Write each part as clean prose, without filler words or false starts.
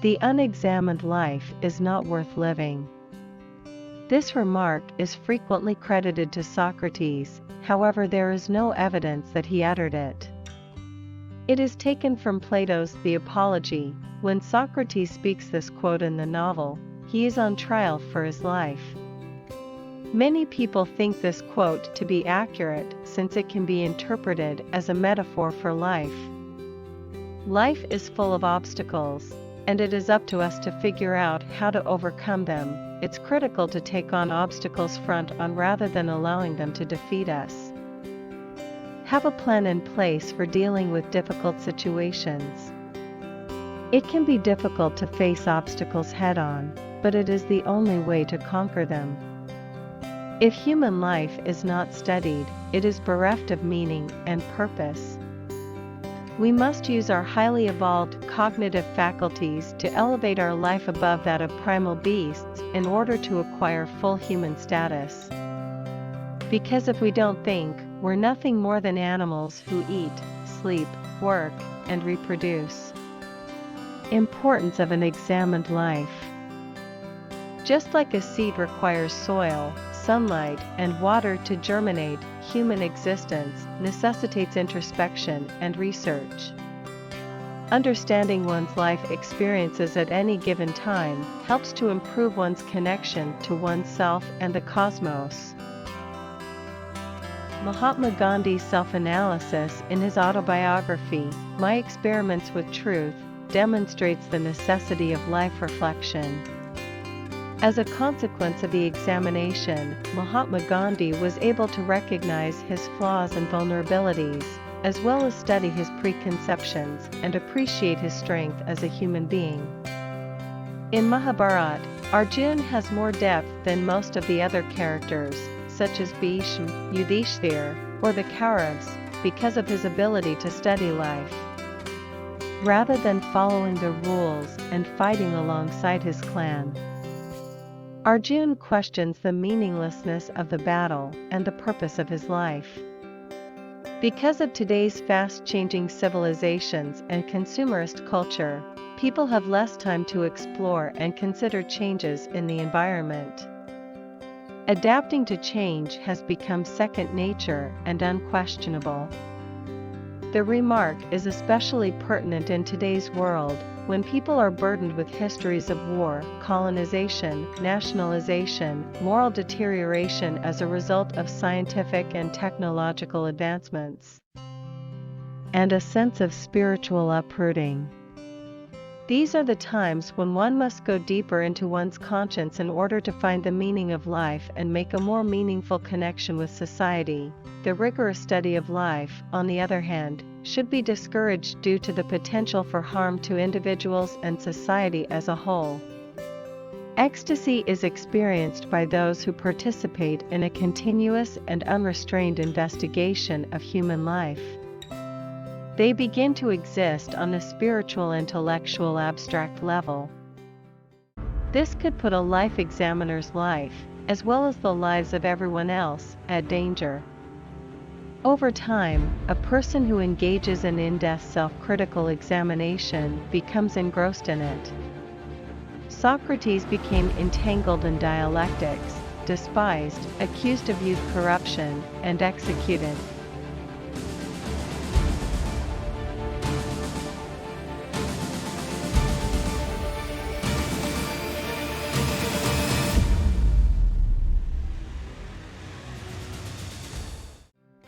The unexamined life is not worth living. This remark is frequently credited to Socrates, however there is no evidence that he uttered it. It is taken from Plato's The Apology. When Socrates speaks this quote in the novel, he is on trial for his life. Many people think this quote to be accurate since it can be interpreted as a metaphor for life. Life is full of obstacles, and it is up to us to figure out how to overcome them. It's critical to take on obstacles front on rather than allowing them to defeat us. Have a plan in place for dealing with difficult situations. It can be difficult to face obstacles head-on, but it is the only way to conquer them. If human life is not studied, it is bereft of meaning and purpose. We must use our highly evolved cognitive faculties to elevate our life above that of primal beasts in order to acquire full human status. Because if we don't think, we're nothing more than animals who eat, sleep, work, and reproduce. Importance of an examined life. Just like a seed requires soil, sunlight, and water to germinate, human existence necessitates introspection and research. Understanding one's life experiences at any given time helps to improve one's connection to oneself and the cosmos. Mahatma Gandhi's self-analysis in his autobiography, My Experiments with Truth, demonstrates the necessity of life reflection. As a consequence of the examination, Mahatma Gandhi was able to recognize his flaws and vulnerabilities, as well as study his preconceptions and appreciate his strength as a human being. In Mahabharata, Arjuna has more depth than most of the other characters, such as Bhishma, Yudhishthira, or the Kauravas, because of his ability to study life. Rather than following the rules and fighting alongside his clan, Arjuna questions the meaninglessness of the battle and the purpose of his life. Because of today's fast-changing civilizations and consumerist culture, people have less time to explore and consider changes in the environment. Adapting to change has become second nature and unquestionable. The remark is especially pertinent in today's world, when people are burdened with histories of war, colonization, nationalization, moral deterioration as a result of scientific and technological advancements, and a sense of spiritual uprooting. These are the times when one must go deeper into one's conscience in order to find the meaning of life and make a more meaningful connection with society. The rigorous study of life, on the other hand, should be discouraged due to the potential for harm to individuals and society as a whole. Ecstasy is experienced by those who participate in a continuous and unrestrained investigation of human life. They begin to exist on a spiritual, intellectual, abstract level. This could put a life examiner's life, as well as the lives of everyone else, at danger. Over time, a person who engages in in-depth self-critical examination becomes engrossed in it. Socrates became entangled in dialectics, despised, accused of youth corruption, and executed.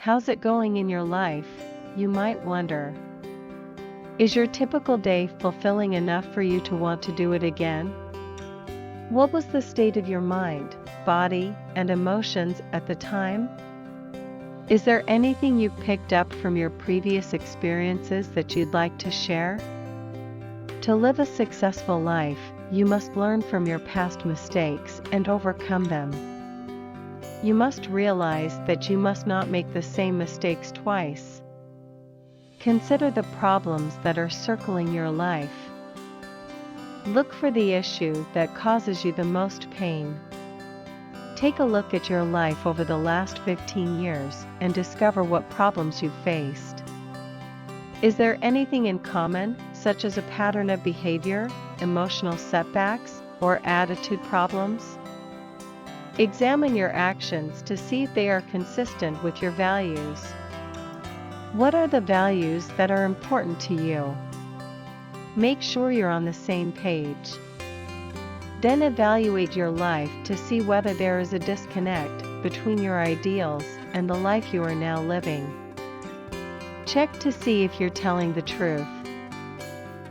How's it going in your life, you might wonder? Is your typical day fulfilling enough for you to want to do it again? What was the state of your mind, body, and emotions at the time? Is there anything you picked up from your previous experiences that you'd like to share? To live a successful life, you must learn from your past mistakes and overcome them. You must realize that you must not make the same mistakes twice. Consider the problems that are circling your life. Look for the issue that causes you the most pain. Take a look at your life over the last 15 years and discover what problems you've faced. Is there anything in common, such as a pattern of behavior, emotional setbacks or attitude problems? Examine your actions to see if they are consistent with your values. What are the values that are important to you? Make sure you're on the same page. Then evaluate your life to see whether there is a disconnect between your ideals and the life you are now living. Check to see if you're telling the truth.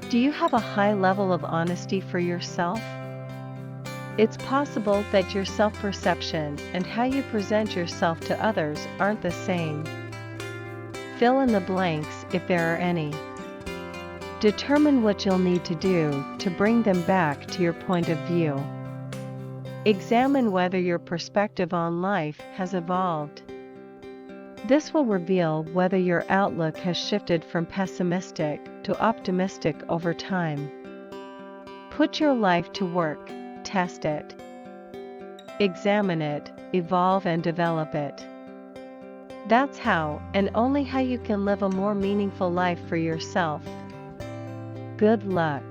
Do you have a high level of honesty for yourself? It's possible that your self-perception and how you present yourself to others aren't the same. Fill in the blanks if there are any. Determine what you'll need to do to bring them back to your point of view. Examine whether your perspective on life has evolved. This will reveal whether your outlook has shifted from pessimistic to optimistic over time. Put your life to work, test it. Examine it, evolve and develop it. That's how, and only how, you can live a more meaningful life for yourself. Good luck.